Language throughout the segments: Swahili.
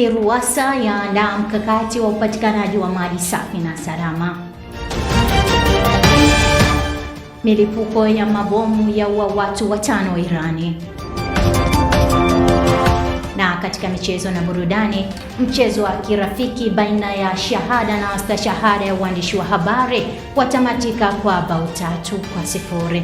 RUWASA yaandaa mkakati wa upatikanaji wa maji safi na salama. Milipuko ya mabomu yaua watu 5 Irani. Na katika michezo na burudani, mchezo wa kirafiki baina ya Shahada na Stashahada ya uandishi wa habari watamatika kwa bao 3-0.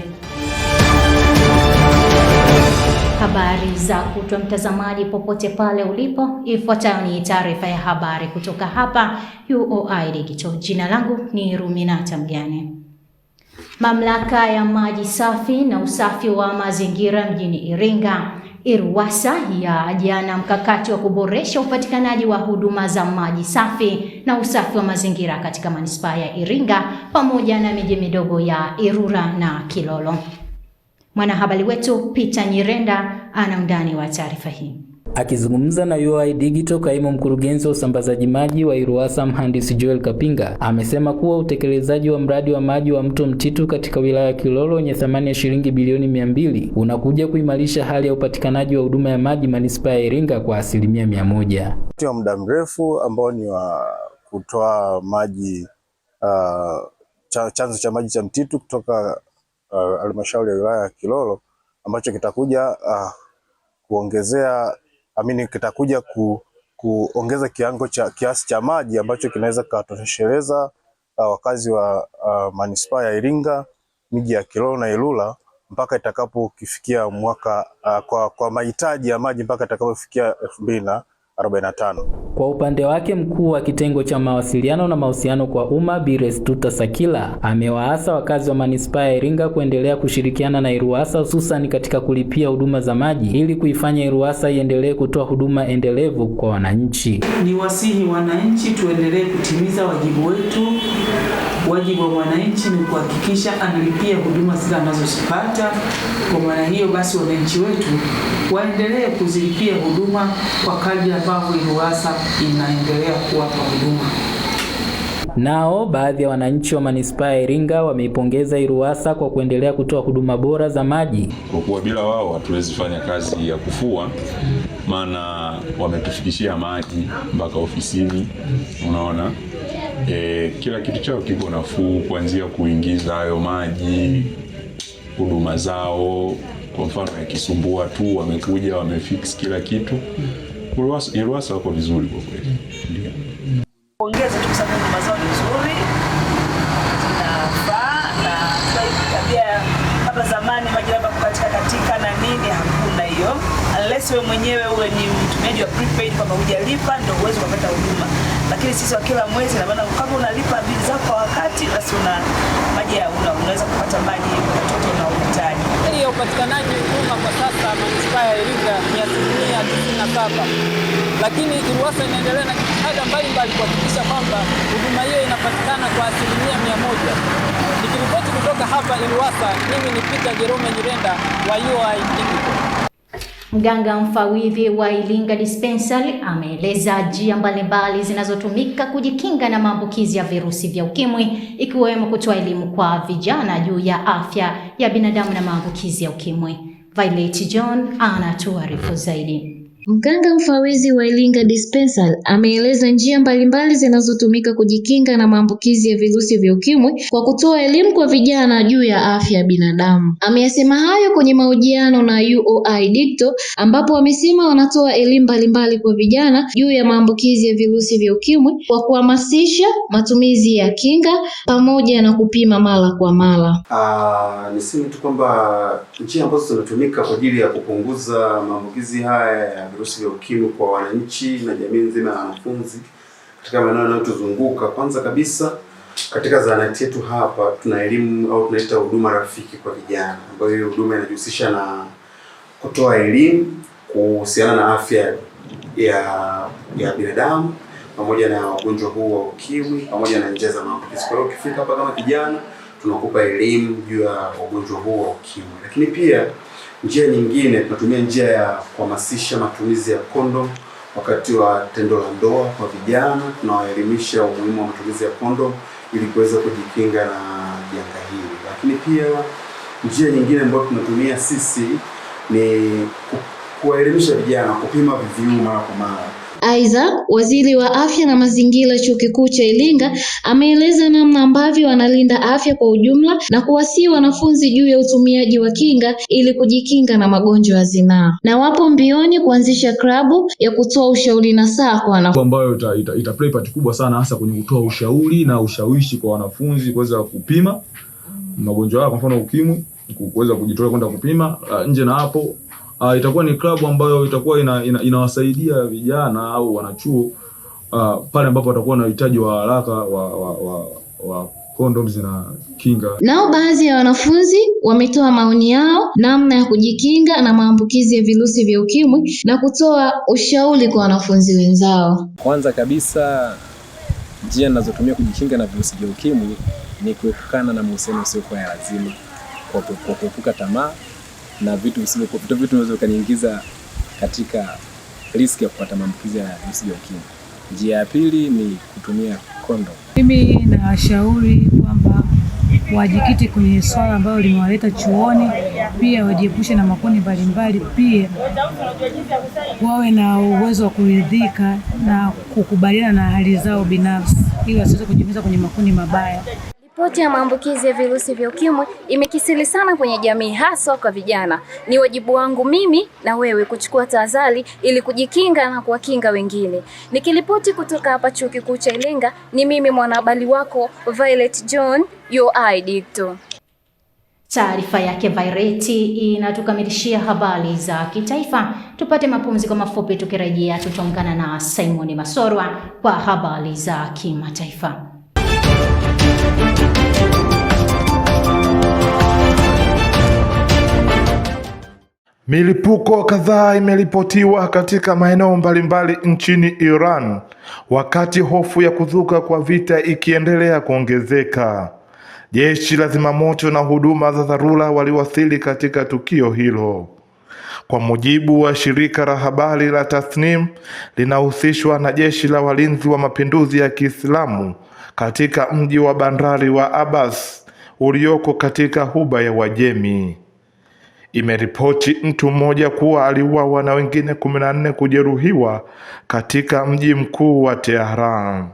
Habari za kutwa mtazamaji popote pale ulipo, ifuatayo ni taarifa ya habari kutoka hapa UoI Digital. Jina langu ni Ruminata Mgane. Mamlaka ya maji safi na usafi wa mazingira mjini Iringa, RUWASA, yaandaa mkakati wa kuboresha upatikanaji wa huduma za maji safi na usafi wa mazingira katika manispaa ya Iringa pamoja na miji midogo ya Ilula na Kilolo. Mwanahabari wetu Peter Nyirenda ana undani wa taarifa hii. Akizungumza na UoI Digital, kaimu mkurugenzi wa usambazaji maji wa RUWASA Mhandisi Joel Kapinga amesema kuwa utekelezaji wa mradi wa maji wa Mto Mtitu katika wilaya ya Kilolo wenye thamani ya shilingi bilioni 200 unakuja kuimarisha hali ya upatikanaji wa huduma ya maji manispaa ya Iringa kwa 100%. Kwa muda mrefu ambao ni wa kutoa maji chanzo cha maji cha Mtitu kutoka halmashauri ya wilaya ya Kilolo ambacho kitakuja kitakuja kuongeza kiasi cha maji ambacho kinaweza kutosheleza wakazi wa manispaa ya Iringa, miji ya Kilolo na Ilula mpaka itakapofikia mwaka kwa mahitaji ya maji mpaka itakapofikia 2045. Kwa upande wake, mkuu wa kitengo cha mawasiliano na mahusiano kwa umma Birestuta Sakila amewaasa wakazi wa manispaa ya Iringa kuendelea kushirikiana na RUWASA hususan katika kulipia huduma za maji ili kuifanya RUWASA iendelee kutoa huduma endelevu kwa wananchi. Ni wasihi wananchi tuendelee kutimiza wajibu wetu. Wajibu wa mwananchi ni kuhakikisha analipia huduma zile anazozipata. Kwa maana hiyo basi wananchi wetu waendelee kuzilipia huduma kwa kadri ambavyo RUWASA inaendelea kuwapa huduma. Nao baadhi ya wananchi wa manispaa ya Iringa wameipongeza RUWASA kwa kuendelea kutoa huduma bora za maji. Kwa kuwa bila wao hatuwezi fanya kazi ya kufua, maana wametufikishia maji mpaka ofisini, unaona. Kila kitu chao kiko nafuu, kuanzia kuingiza hayo maji, huduma zao, kwa mfano yakisumbua tu wamekuja wamefix kila kitu. RUWASA wako vizuri kwa kweli. Ndio. Pongeza tu sababu huduma zao ni nzuri. Zinafaa na tabia hapa zamani maji labda katika na nini hakuna hiyo. Unless wewe mwenyewe uwe ni mtumiaji wa prepaid kama hujalipa ndio uwezo kupata huduma. Lakini sisi wa kila mwezi na maana kama unalipa bili zako kwa wakati basi unaweza kupata maji watoto na uhitaji. Hiyo upatikanaji huduma kwa sasa manispaa ya Iringa ni 97%. Lakini RUWASA inaendelea na jitihada mbalimbali kuhakikisha kwamba huduma hiyo inapatikana kwa 100%. Nikiripoti kutoka hapa RUWASA, mimi ni Peter Nyirenda wa UoI Digital. Mganga mfawidhi wa Iringa Dispensary ameeleza njia mbalimbali zinazotumika kujikinga na maambukizi ya virusi vya ukimwi, ikiwemo kutoa elimu kwa vijana juu ya afya ya binadamu na maambukizi ya ukimwi. Violet John anatuarifu zaidi. Mganga mfawidhi wa Iringa Dispensary ameeleza njia mbalimbali zinazotumika kujikinga na maambukizi ya virusi vya ukimwi kwa kutoa elimu kwa vijana juu ya afya ya binadamu. Ameyasema hayo kwenye mahojiano na UoI Digital ambapo amesema wanatoa elimu mbalimbali kwa vijana juu ya maambukizi ya virusi vya ukimwi kwa kuhamasisha matumizi ya kinga pamoja na kupima mara kwa mara. Niseme tu kwamba njia ambazo zinatumika kwa ajili ya kupunguza maambukizi haya ya virusi vya ukimwi kwa wananchi na jamii nzima ya wanafunzi katika maeneo yanayotuzunguka. Kwanza kabisa, katika zahanati yetu hapa tuna elimu au tunaita huduma rafiki kwa vijana, ambayo hiyo huduma inajihusisha na kutoa elimu kuhusiana na afya ya binadamu pamoja na ugonjwa huu wa ukimwi pamoja na njia za maambukizi. Kwa hiyo ukifika hapa kama kijana tunakupa elimu juu ya ugonjwa huu wa ukimwi. Lakini pia njia nyingine tunatumia njia ya kuhamasisha matumizi ya kondom wakati wa tendo la ndoa kwa vijana. Tunawaelimisha umuhimu wa matumizi ya kondom ili kuweza kujikinga na janga hili. Lakini pia njia nyingine ambayo tunatumia sisi ni kuwaelimisha vijana kupima VVU mara kwa mara. Aidha, Waziri wa Afya na Mazingira Chuo Kikuu cha Iringa ameeleza namna ambavyo wanalinda afya kwa ujumla na kuwasihi wanafunzi juu ya utumiaji wa kinga ili kujikinga na magonjwa ya zinaa. Na wapo mbioni kuanzisha klabu ya kutoa ushauri nasaha kwa wanafunzi ambayo ita play part kubwa sana hasa kwenye kutoa ushauri na ushawishi kwa wanafunzi kuweza kupima magonjwa yao, kwa mfano ukimwi, kuweza kujitolea kwenda kupima. Nje na hapo itakuwa ni klabu ambayo itakuwa inawasaidia vijana au wanachuo pale ambapo watakuwa na uhitaji wa haraka wa condoms na kinga. Nao baadhi ya wanafunzi wametoa maoni yao namna ya kujikinga na maambukizi ya virusi vya ukimwi na kutoa ushauri kwa wanafunzi wenzao. Kwanza kabisa, njia ninazotumia kujikinga na virusi vya ukimwi ni kuepukana na mahusiano yasiyokuwa ya lazima, kwa kuepuka tamaa na vitu vinaweza kuniingiza katika riski ya kupata maambukizi ya virusi vya ukimwi. Njia ya pili ni kutumia kondom. Mimi nawashauri kwamba wajikite kwenye swala ambalo limewaleta chuoni, pia wajiepushe na makundi mbalimbali, pia wawe na uwezo wa kuridhika na kukubaliana na hali zao binafsi ili wasiweze kujiingiza kwenye makundi mabaya. Ripoti ya maambukizi ya virusi vya ukimwi imekithiri sana kwenye jamii, hasa kwa vijana. Ni wajibu wangu mimi na wewe kuchukua tahadhari ili kujikinga na kuwakinga wengine. Nikiripoti kutoka hapa Chuo Kikuu cha Iringa, ni mimi mwanahabari wako Violet John, UoI Digital. Taarifa yake Violet inatukamilishia habari za kitaifa. Tupate mapumziko mafupi, tukirejea tutaungana na Simon Masorwa kwa habari za kimataifa. Milipuko kadhaa imeripotiwa katika maeneo mbalimbali nchini Iran, wakati hofu ya kuzuka kwa vita ikiendelea kuongezeka. Jeshi la zimamoto na huduma za dharura waliwasili katika tukio hilo. Kwa mujibu wa shirika la habari la Tasnim, linahusishwa na jeshi la walinzi wa mapinduzi ya Kiislamu katika mji wa bandari wa Abbas ulioko katika Ghuba ya Uajemi. Imeripoti mtu mmoja kuwa aliuawa na wengine 14 kujeruhiwa katika mji mkuu wa Tehran.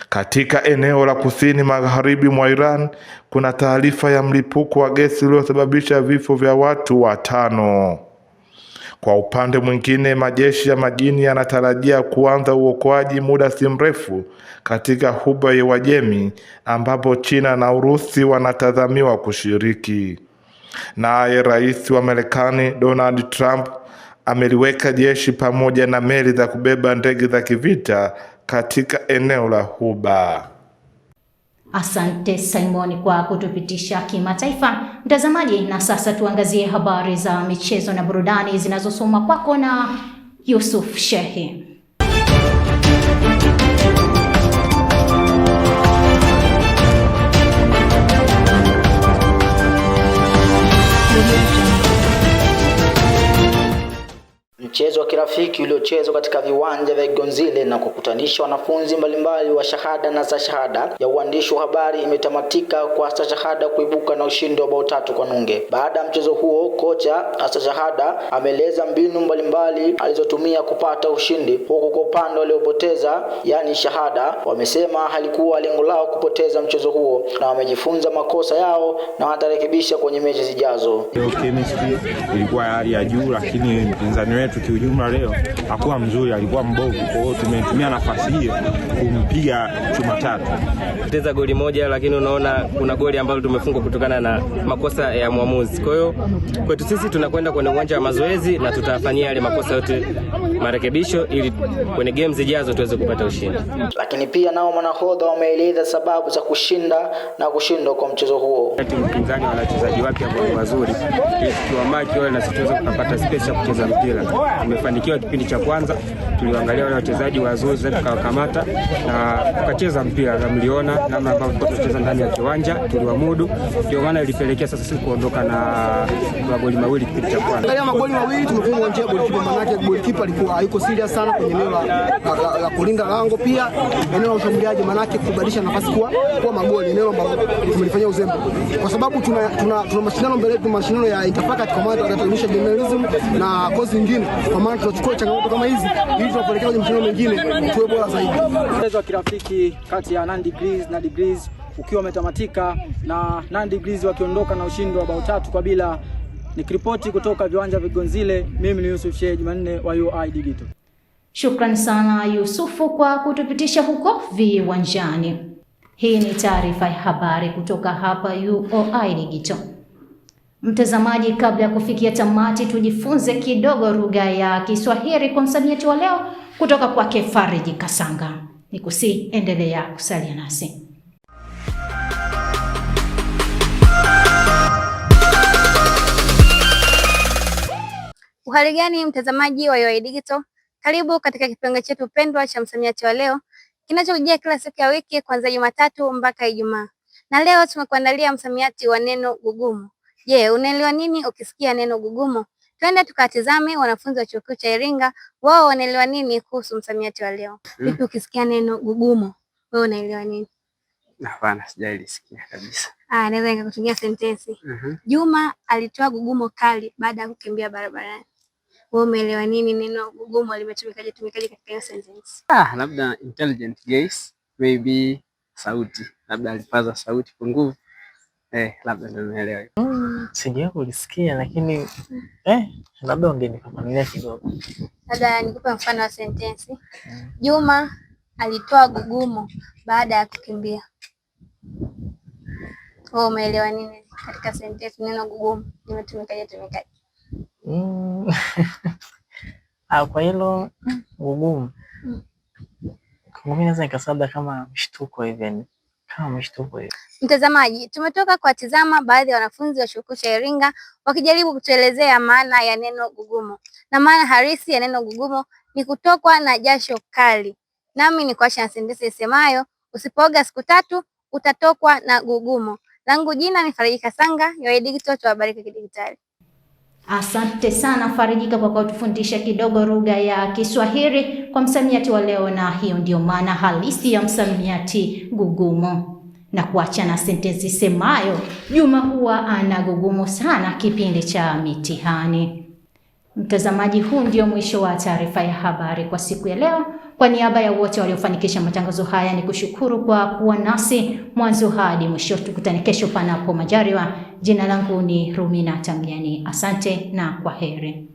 Katika eneo la kusini magharibi mwa Iran kuna taarifa ya mlipuko wa gesi uliosababisha vifo vya watu 5. Kwa upande mwingine, majeshi ya majini yanatarajia kuanza uokoaji muda si mrefu katika Ghuba ya Uajemi, ambapo China na Urusi wanatazamiwa kushiriki. Naye rais wa Marekani Donald Trump ameliweka jeshi pamoja na meli za kubeba ndege za kivita katika eneo la Ghuba. Asante Simon kwa kutupitisha kimataifa. Mtazamaji, na sasa tuangazie habari za michezo na burudani zinazosomwa kwako na Yusuf Shehi. Mchezo wa kirafiki uliochezwa katika viwanja vya Gonzile na kukutanisha wanafunzi mbalimbali wa shahada na stashahada ya uandishi wa habari imetamatika kwa stashahada kuibuka na ushindi wa bao 3-0. Baada ya mchezo huo, kocha stashahada ameeleza mbinu mbalimbali alizotumia kupata ushindi, huku kwa upande waliopoteza yani shahada wamesema halikuwa lengo lao kupoteza mchezo huo na wamejifunza makosa yao na watarekebisha kwenye mechi zijazo. Chemistry ilikuwa hali ya juu, lakini mpinzani wetu kiujumla leo hakuwa mzuri, alikuwa mbovu. Kwa hiyo tumetumia nafasi hiyo kumpiga chuma 3. Tuteza goli moja, lakini unaona kuna goli ambalo tumefungwa kutokana na makosa ya mwamuzi. Kwa hiyo kwetu sisi tunakwenda kwenye uwanja wa mazoezi na tutafanyia yale makosa yote marekebisho ili kwenye games zijazo tuweze kupata ushindi. Lakini pia nao manahodha wameeleza sababu za kushinda na kushindwa kwa mchezo huo. Mpinzani wana wachezaji wapya ambao wazuri, ili tuwamaki wale na sisi tuweze kupata space ya kucheza mpira. tumefanikiwa. Kipindi cha kwanza tuliangalia wale wachezaji wazuri zaidi, tukawakamata na tukacheza mpira, na mliona namna ambavyo tunacheza ndani ya kiwanja, tuliwamudu. Ndio maana ilipelekea sasa sisi kuondoka na magoli mawili kipindi cha kwanza. Angalia magoli mawili tumefunga nje ya goalkeeper, maana yake goalkeeper alikuwa hayuko serious sana kwenye eneo la kulinda lango, pia eneo la ushambuliaji, maana yake kubadilisha nafasi kuwa magoli, eneo ambalo tumelifanyia uzembe, kwa sababu tuna mashindano mbele yetu, mashindano ya Interfaculty kwa maana tunatanisha journalism na kozi nyingine, kwa maana tunachukua changamoto kama hizi ili tupelekee kwenye mashindano mengine tuwe bora zaidi. Mchezo wa kirafiki kati ya Nandi Degrees na Degrees ukiwa umetamatika na Nandi Degrees wakiondoka na ushindi wa bao 3-0. Nikiripoti kutoka viwanja vya Gonzile, mimi ni Yusuf Sheikh Jumanne wa UoI Digital. Shukrani sana Yusufu kwa kutupitisha huko viwanjani. Hii ni taarifa ya habari kutoka hapa UoI Digital. Mtazamaji, kabla ya kufikia tamati, tujifunze kidogo lugha ya Kiswahili kwa msamiati wa leo kutoka kwake Fariji Kasanga. Nikusi endelea kusalia nasi. Uhali gani mtazamaji wa UoI Digital? Karibu katika kipengele chetu pendwa cha msamiati wa leo kinachokujia kila siku ya wiki kuanzia Jumatatu mpaka Ijumaa. Na leo tumekuandalia msamiati wa neno gugumu. Je, unaelewa nini ukisikia neno gugumu? Twende tukatizame wanafunzi wa Chuo Kikuu cha Iringa wao wanaelewa nini kuhusu msamiati wa leo. Vipi ukisikia neno gugumu? Wewe unaelewa nini? Hapana, sijaisikia kabisa. Naweza nikakutumia sentensi. Juma alitoa gugumu kali baada ya kukimbia barabarani. Wewe umeelewa nini neno gugumu limetumikaje katika hiyo sentence? Labda intelligent guess, maybe sauti. Labda alipaza sauti kwa nguvu. Labda ndio nimeelewa. Sijawahi kulisikia lakini labda ungenifafanulia kidogo. Labda nikupe mfano wa sentensi. Juma alitoa gugumu baada ya kukimbia. Wewe umeelewa nini katika sentensi neno gugumu limetumikaje? Kwa hilo gugumu. Kwa mimi naweza nikasabda kama mshtuko hivi, Mtazamaji, tumetoka kuwatizama baadhi ya wanafunzi wa Chuo Kikuu cha Iringa wakijaribu kutuelezea maana ya neno gugumu. Na maana halisi ya neno gugumu ni kutokwa na jasho kali. Nami ni kuacha na sentensi isemayo usipooga siku 3 utatokwa na gugumu. Langu jina ni Fariji Kasanga, UoI Digital, tuwabariki kidigitali. Asante sana Farijika kwa kutufundisha kidogo lugha ya Kiswahili kwa msamiati wa leo, na hiyo ndio maana halisi ya msamiati gugumu. Na kuacha na sentensi semayo Juma huwa ana gugumu sana kipindi cha mitihani. Mtazamaji, huu ndio mwisho wa taarifa ya habari kwa siku ya leo. Kwa niaba ya wote waliofanikisha matangazo haya ni kushukuru kwa kuwa nasi mwanzo hadi mwisho. Tukutane kesho panapo majaliwa. Jina langu ni Rumina Tambiani. Asante na kwaheri.